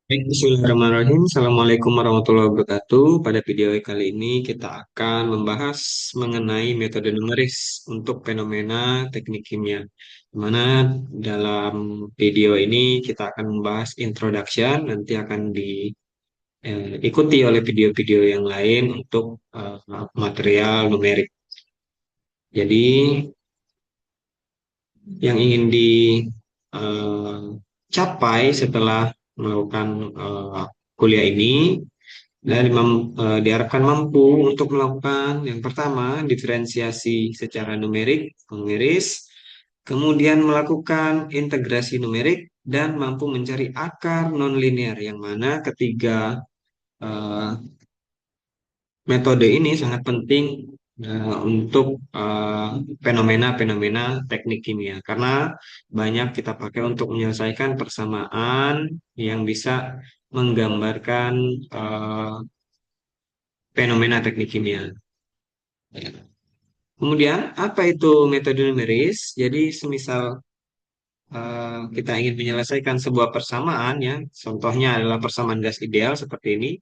Baik, Bismillahirrahmanirrahim. Assalamualaikum warahmatullahi wabarakatuh. Pada video kali ini kita akan membahas mengenai metode numeris untuk fenomena teknik kimia. Di mana dalam video ini kita akan membahas introduction, nanti akan diikuti oleh video-video yang lain untuk material numerik. Jadi yang ingin dicapai setelah melakukan kuliah ini dan diharapkan mampu untuk melakukan yang pertama diferensiasi secara numeris, kemudian melakukan integrasi numerik dan mampu mencari akar nonlinear yang mana ketiga eh, metode ini sangat penting untuk fenomena-fenomena teknik kimia karena banyak kita pakai untuk menyelesaikan persamaan yang bisa menggambarkan eh, fenomena teknik kimia. Kemudian, apa itu metode numeris? Jadi, semisal kita ingin menyelesaikan sebuah persamaan, ya, contohnya adalah persamaan gas ideal seperti ini,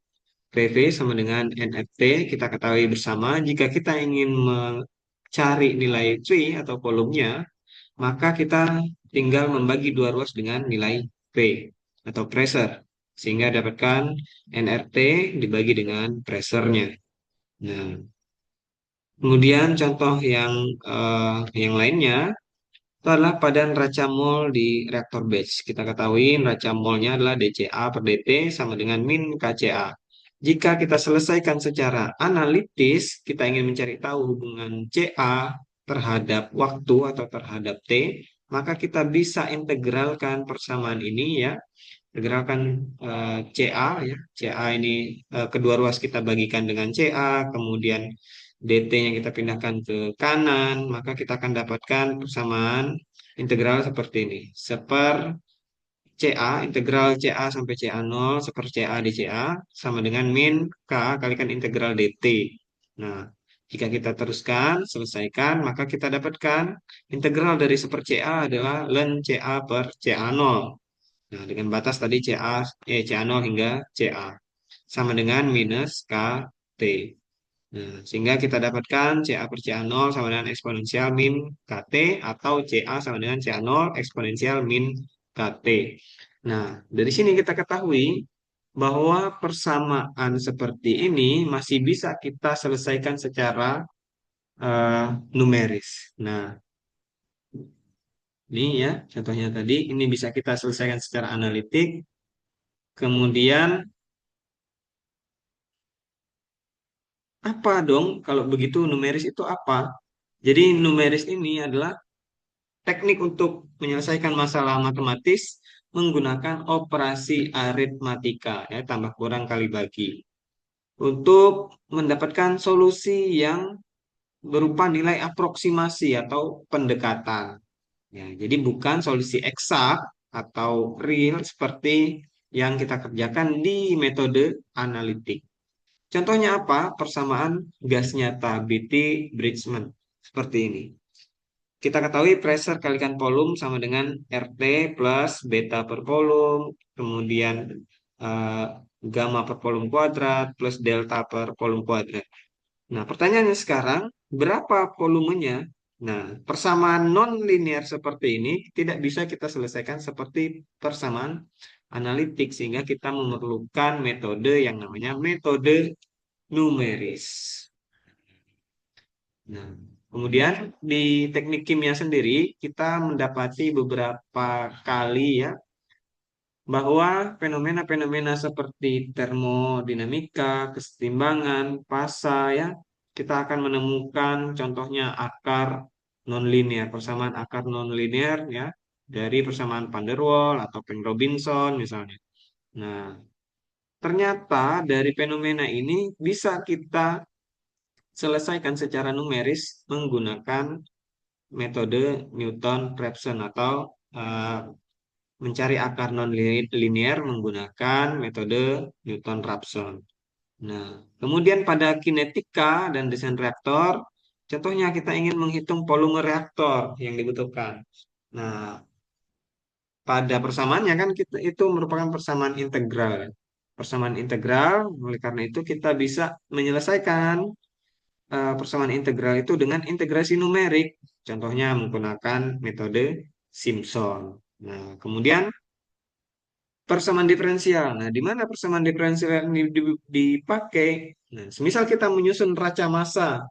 PV sama dengan NFT, kita ketahui bersama, jika kita ingin mencari nilai V atau volumenya, maka kita tinggal membagi dua ruas dengan nilai V atau pressure, sehingga dapatkan nRT dibagi dengan pressure-nya. Nah, kemudian contoh yang lainnya itu adalah padan racemol di reaktor batch. Kita ketahui racemolnya adalah DCA per DT sama dengan min KCA. Jika kita selesaikan secara analitis, kita ingin mencari tahu hubungan CA terhadap waktu atau terhadap T, maka kita bisa integralkan persamaan ini, ya. Integralkan CA, ya. CA ini kedua ruas kita bagikan dengan CA, kemudian DT-nya kita pindahkan ke kanan, maka kita akan dapatkan persamaan integral seperti ini. Seper CA, integral CA sampai CA0, seper CA di CA, sama dengan min K kalikan integral DT. Nah, jika kita teruskan, selesaikan, maka kita dapatkan integral dari seper CA adalah ln CA per CA0. Nah, dengan batas tadi CA0 hingga CA. Sama dengan minus KT. Nah, sehingga kita dapatkan CA per CA0 sama dengan eksponensial min KT atau CA sama dengan CA0 eksponensial min KT. Nah, dari sini kita ketahui bahwa persamaan seperti ini masih bisa kita selesaikan secara eh, numeris. Nah, ini ya contohnya tadi, ini bisa kita selesaikan secara analitik. Kemudian apa dong kalau begitu numeris itu apa? Jadi numeris ini adalah teknik untuk menyelesaikan masalah matematis menggunakan operasi aritmatika, ya, tambah kurang kali bagi, untuk mendapatkan solusi yang berupa nilai aproksimasi atau pendekatan. Ya, jadi bukan solusi eksak atau real seperti yang kita kerjakan di metode analitik. Contohnya apa? Persamaan gas nyata BT Bridgman seperti ini. Kita ketahui pressure kalikan volume sama dengan RT plus beta per volume, kemudian eh, gamma per volume kuadrat plus delta per volume kuadrat. Nah, pertanyaannya sekarang, berapa volumenya? Nah, persamaan non-linear seperti ini tidak bisa kita selesaikan seperti persamaan analitik, sehingga kita memerlukan metode yang namanya metode numeris. Nah, kemudian di teknik kimia sendiri kita mendapati beberapa kali, ya, bahwa fenomena-fenomena seperti termodinamika, kesetimbangan, fasa, ya, kita akan menemukan contohnya akar nonlinear, persamaan akar nonlinear, ya, dari persamaan van der Waals atau Penck-Robinson misalnya. Nah, ternyata dari fenomena ini bisa kita selesaikan secara numeris menggunakan metode Newton-Raphson atau eh, mencari akar non-linear menggunakan metode Newton-Raphson. Nah, kemudian pada kinetika dan desain reaktor, contohnya kita ingin menghitung volume reaktor yang dibutuhkan. Nah, pada persamaannya kan kita, itu merupakan persamaan integral. Persamaan integral, oleh karena itu kita bisa menyelesaikan persamaan integral itu dengan integrasi numerik. Contohnya menggunakan metode Simpson. Nah, kemudian persamaan diferensial. Nah, di mana persamaan diferensial ini dipakai? Nah, semisal kita menyusun raca massa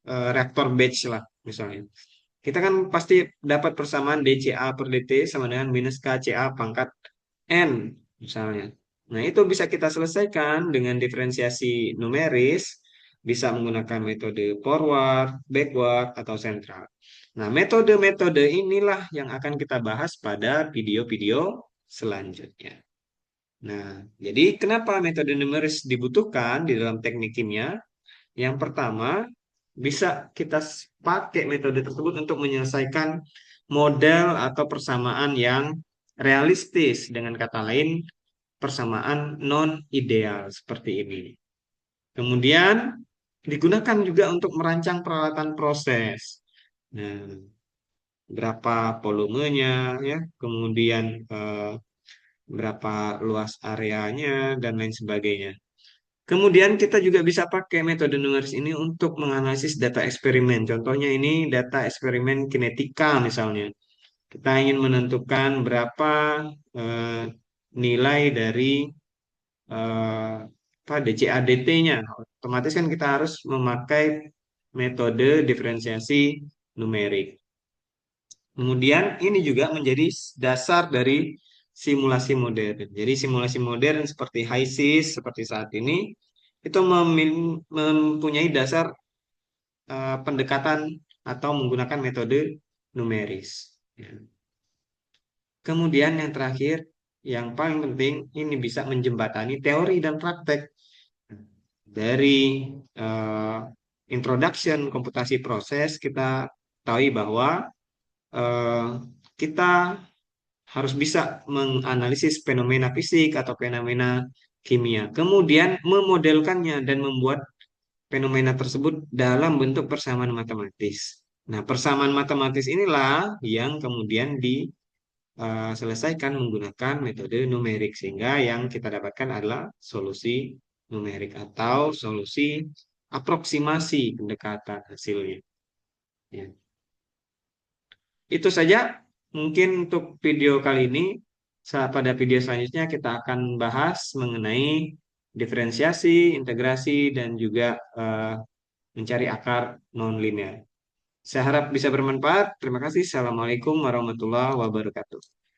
reaktor batch lah, misalnya. Kita kan pasti dapat persamaan dCA per dt sama dengan minus kCa pangkat N, misalnya. Nah, itu bisa kita selesaikan dengan diferensiasi numeris, bisa menggunakan metode forward, backward, atau central. Nah, metode-metode inilah yang akan kita bahas pada video-video selanjutnya. Nah, jadi kenapa metode numeris dibutuhkan di dalam teknik kimia? Yang pertama, bisa kita pakai metode tersebut untuk menyelesaikan model atau persamaan yang realistis. Dengan kata lain, persamaan non-ideal seperti ini. Kemudian, digunakan juga untuk merancang peralatan proses. Nah, berapa volumenya, ya, kemudian berapa luas areanya, dan lain sebagainya. Kemudian kita juga bisa pakai metode numeris ini untuk menganalisis data eksperimen. Contohnya ini data eksperimen kinetika misalnya. Kita ingin menentukan berapa eh, nilai dari apa DCA-DT-nya. Otomatis kan kita harus memakai metode diferensiasi numerik. Kemudian ini juga menjadi dasar dari simulasi modern. Jadi simulasi modern seperti HiSys seperti saat ini itu mempunyai dasar pendekatan atau menggunakan metode numeris. Ya. Kemudian yang terakhir, yang paling penting ini bisa menjembatani teori dan praktek dari eh, introduction komputasi proses. Kita tahu bahwa eh, kita harus bisa menganalisis fenomena fisik atau fenomena kimia, kemudian memodelkannya dan membuat fenomena tersebut dalam bentuk persamaan matematis. Nah, persamaan matematis inilah yang kemudian diselesaikan menggunakan metode numerik, sehingga yang kita dapatkan adalah solusi numerik atau solusi aproksimasi pendekatan hasilnya. Ya. Itu saja mungkin untuk video kali ini. Pada video selanjutnya kita akan bahas mengenai diferensiasi, integrasi, dan juga mencari akar non-linear. Saya harap bisa bermanfaat. Terima kasih. Assalamualaikum warahmatullahi wabarakatuh.